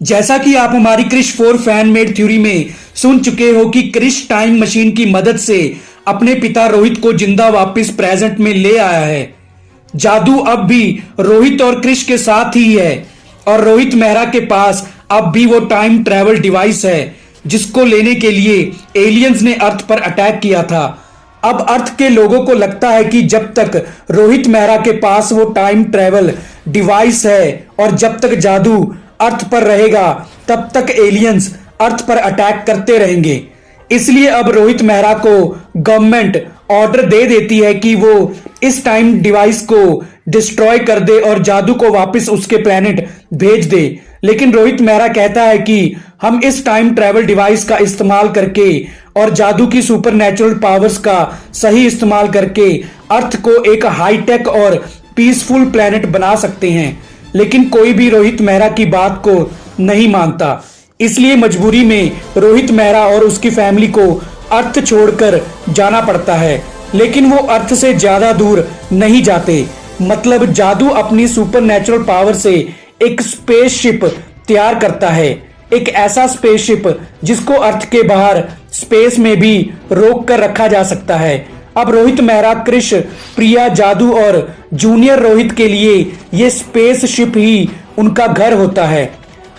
जैसा कि आप हमारी क्रिश 4 फैन मेड थ्योरी में सुन चुके हो कि क्रिश टाइम मशीन की मदद से अपने पिता रोहित को जिंदा वापस प्रेजेंट में ले आया है। जादू अब भी रोहित और क्रिश के साथ ही है और रोहित मेहरा के पास अब भी वो टाइम ट्रैवल डिवाइस है जिसको लेने के लिए एलियंस ने अर्थ पर अटैक किया था। अब अर्थ के लोगों को लगता है कि जब तक रोहित मेहरा के पास वो टाइम ट्रैवल डिवाइस है और जब तक जादू अर्थ पर रहेगा तब तक एलियंस अर्थ पर अटैक करते रहेंगे। इसलिए अब रोहित मेहरा को गवर्नमेंट ऑर्डर दे देती है कि वो इस टाइम डिवाइस को डिस्ट्रॉय कर दे और जादू को वापस उसके प्लेनेट भेज दे। लेकिन रोहित मेहरा कहता है कि हम इस टाइम ट्रैवल डिवाइस का इस्तेमाल करके और जादू की सुपरनैचुरल पावर्स का सही इस्तेमाल करके अर्थ को एक हाईटेक और पीसफुल प्लेनेट बना सकते हैं। लेकिन कोई भी रोहित मेहरा की बात को नहीं मानता। इसलिए मजबूरी में रोहित मेहरा और उसकी फैमिली को अर्थ छोड़कर जाना पड़ता है। लेकिन वो अर्थ से ज्यादा दूर नहीं जाते। मतलब जादू अपनी सुपरनैचुरल पावर से एक स्पेसशिप तैयार करता है, एक ऐसा स्पेसशिप जिसको अर्थ के बाहर स्पेस में भी रोक कर रखा जा सकता है। अब रोहित मेहरा, क्रिश, प्रिया, जादू और जूनियर रोहित के लिए ये स्पेसशिप ही उनका घर होता है।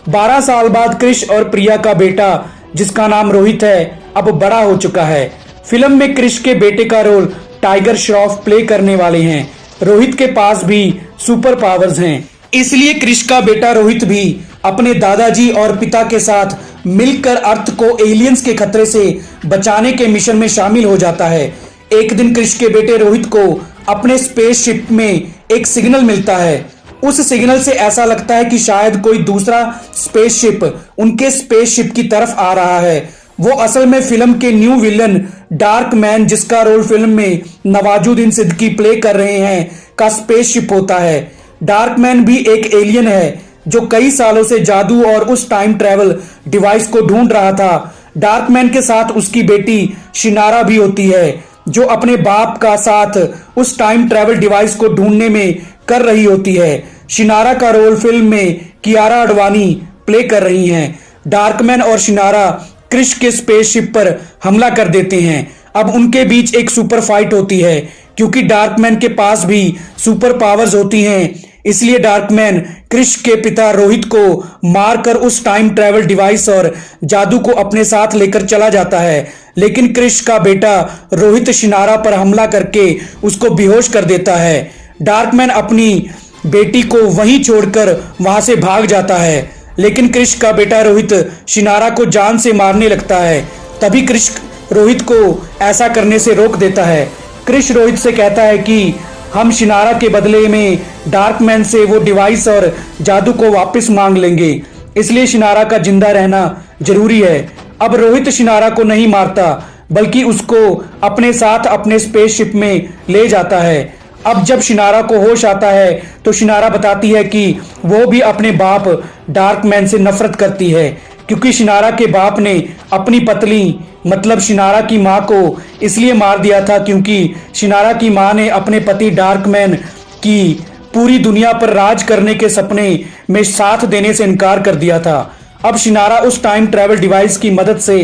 12 साल बाद क्रिश और प्रिया का बेटा जिसका नाम रोहित है अब बड़ा हो चुका है। फिल्म में क्रिश के बेटे का रोल टाइगर श्रॉफ प्ले करने वाले हैं। रोहित के पास भी सुपर पावर्स हैं। इसलिए क्रिश का बेटा रोहित भी अपने दादाजी और पिता के साथ मिलकर अर्थ को एलियंस के खतरे से बचाने के मिशन में शामिल हो जाता है। एक दिन क्रिश के बेटे रोहित को अपने स्पेसशिप में एक सिग्नल मिलता है। उस सिग्नल से ऐसा लगता है कि शायद कोई दूसरा स्पेसशिप उनके स्पेसशिप की तरफ आ रहा है। वो असल में फिल्म के न्यू विलन डार्क मैन, जिसका रोल फिल्म में नवाजुद्दीन सिद्दीकी प्ले कर रहे हैं, का स्पेसशिप होता है। डार्क मैन भी एक एलियन है जो कई सालों से जादू और उस टाइम ट्रैवल डिवाइस को ढूंढ रहा था। डार्क मैन के साथ उसकी बेटी शिनारा भी होती है जो अपने बाप का साथ उस टाइम ट्रैवल डिवाइस को ढूंढने में कर रही होती है। शिनारा का रोल फिल्म में कियारा आडवाणी प्ले कर रही हैं। डार्कमैन और शिनारा क्रिश के स्पेसशिप पर हमला कर देते हैं। अब उनके बीच एक सुपर फाइट होती है। क्योंकि डार्कमैन के पास भी सुपर पावर्स होती हैं, इसलिए डार्कमैन क्रिश के पिता रोहित को मारकर उस टाइम ट्रैवल डिवाइस और जादू को अपने साथ लेकर चला जाता है। लेकिन क्रिश का बेटा रोहित शिनारा पर हमला करके उसको बेहोश कर देता है। डार्कमैन अपनी बेटी को वहीं छोड़कर वहां से भाग जाता है। लेकिन क्रिश का बेटा रोहित शिनारा को जान से मारने लगता है। तभी क्रिश रोहित को ऐसा करने से रोक देता है। क्रिश रोहित से कहता है कि हम शिनारा के बदले में डार्कमैन से वो डिवाइस और जादू को वापस मांग लेंगे, इसलिए शिनारा का जिंदा रहना जरूरी है। अब रोहित शिनारा को नहीं मारता बल्कि उसको अपने साथ अपने स्पेसशिप में ले जाता है। अब जब शिनारा को होश आता है तो शिनारा बताती है कि वो भी अपने बाप डार्कमैन से नफरत करती है, क्योंकि शिनारा के बाप ने अपनी पत्नी मतलब शिनारा की मां को इसलिए मार दिया था क्योंकि शिनारा की मां ने अपने पति डार्कमैन की पूरी दुनिया पर राज करने के सपने में साथ देने से इनकार कर दिया था। अब शिनारा उस टाइम ट्रैवल डिवाइस की मदद से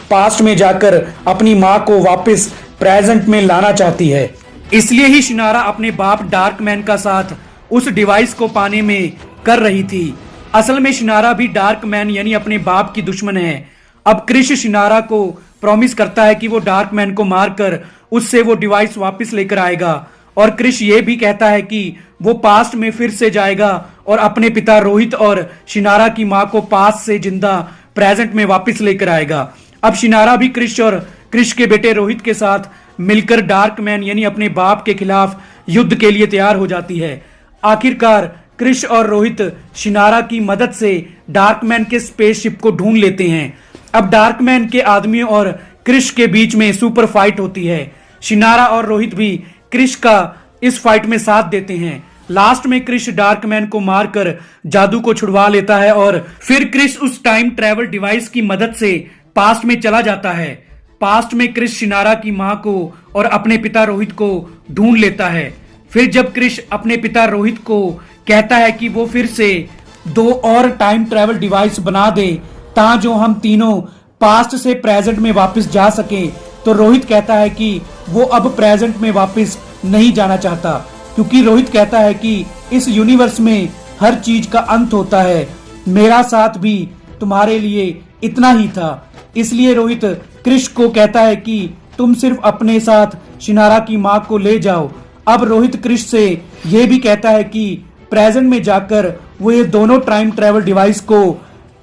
पास्ट में जाकर अपनी मां को वापस प्रेजेंट में लाना चाहती है। इसलिए ही शिनारा अपने बाप डार्कमैन का साथ उस डिवाइस को पाने में कर रही थी। असल में शिनारा भी डार्कमैन यानी अपने बाप की दुश्मन है। अब क्रिश शिनारा को प्रॉमिस करता है कि वो डार्कमैन को मारकर उससे वो डिवाइस वापस लेकर आएगा। और क्रिश ये भी कहता है कि वो पास्ट में फिर से जाएगा और अपने पिता रोहित और शिनारा की मां को पास्ट से जिंदा प्रेजेंट में वापस लेकर आएगा। अब शिनारा भी क्रिश और क्रिश के बेटे रोहित के साथ मिलकर डार्कमैन यानी अपने बाप के खिलाफ युद्ध के लिए तैयार हो जाती है। आखिरकार क्रिश और रोहित शिनारा की मदद से डार्कमैन के स्पेसशिप को ढूंढ लेते हैं। अब डार्कमैन के आदमियों और क्रिश के बीच में सुपर फाइट होती है। शिनारा और रोहित भी क्रिश का इस फाइट में साथ देते हैं। लास्ट में क्रिश डार्कमैन को मारकर जादू को छुड़वा लेता है और फिर क्रिश उस टाइम ट्रैवल डिवाइस की मदद से पास्ट में चला जाता है। पास्ट में क्रिश शिनारा की मां को और अपने पिता रोहित को ढूंढ लेता है। फिर जब क्रिश अपने पिता रोहित को कहता है कि वो फिर से दो और टाइम ट्रेवल डिवाइस बना दे ताजो हम तीनों पास्ट से प्रेजेंट में वापस जा सकें, तो रोहित कहता है कि वो अब प्रेजेंट में वापस नहीं जाना चाहता, क्योंकि रोहित कहता है कि इस यूनिवर्स में हर चीज का अंत होता है, मेरा साथ भी तुम्हारे लिए इतना ही था। इसलिए रोहित क्रिश को कहता है कि तुम सिर्फ अपने साथ शिनारा की माँ को ले जाओ। अब रोहित क्रिश से ये भी कहता है कि प्रेजेंट में जाकर वो ये दोनों टाइम ट्रेवल डिवाइस को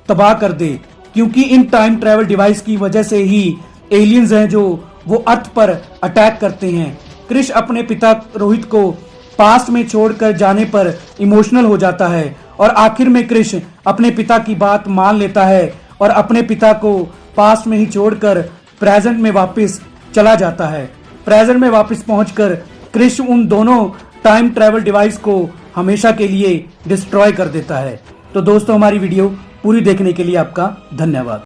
तबाह कर दे, क्योंकि इन टाइम ट्रेवल डिवाइस की वजह से ही एलियंस हैं जो वो अर्थ पर अटैक करते हैं। क्रिश अपने पिता रोहित को पास्ट में छोड़कर जाने पर इमोशनल हो जाता है और आखिर में क्रिश अपने पिता की बात मान लेता है और अपने पिता को पास्ट में ही छोड़कर प्रेजेंट में वापस चला जाता है। प्रेजेंट में वापस पहुंचकर क्रिश उन दोनों टाइम ट्रेवल डिवाइस को हमेशा के लिए डिस्ट्रॉय कर देता है। तो दोस्तों, हमारी वीडियो पूरी देखने के लिए आपका धन्यवाद।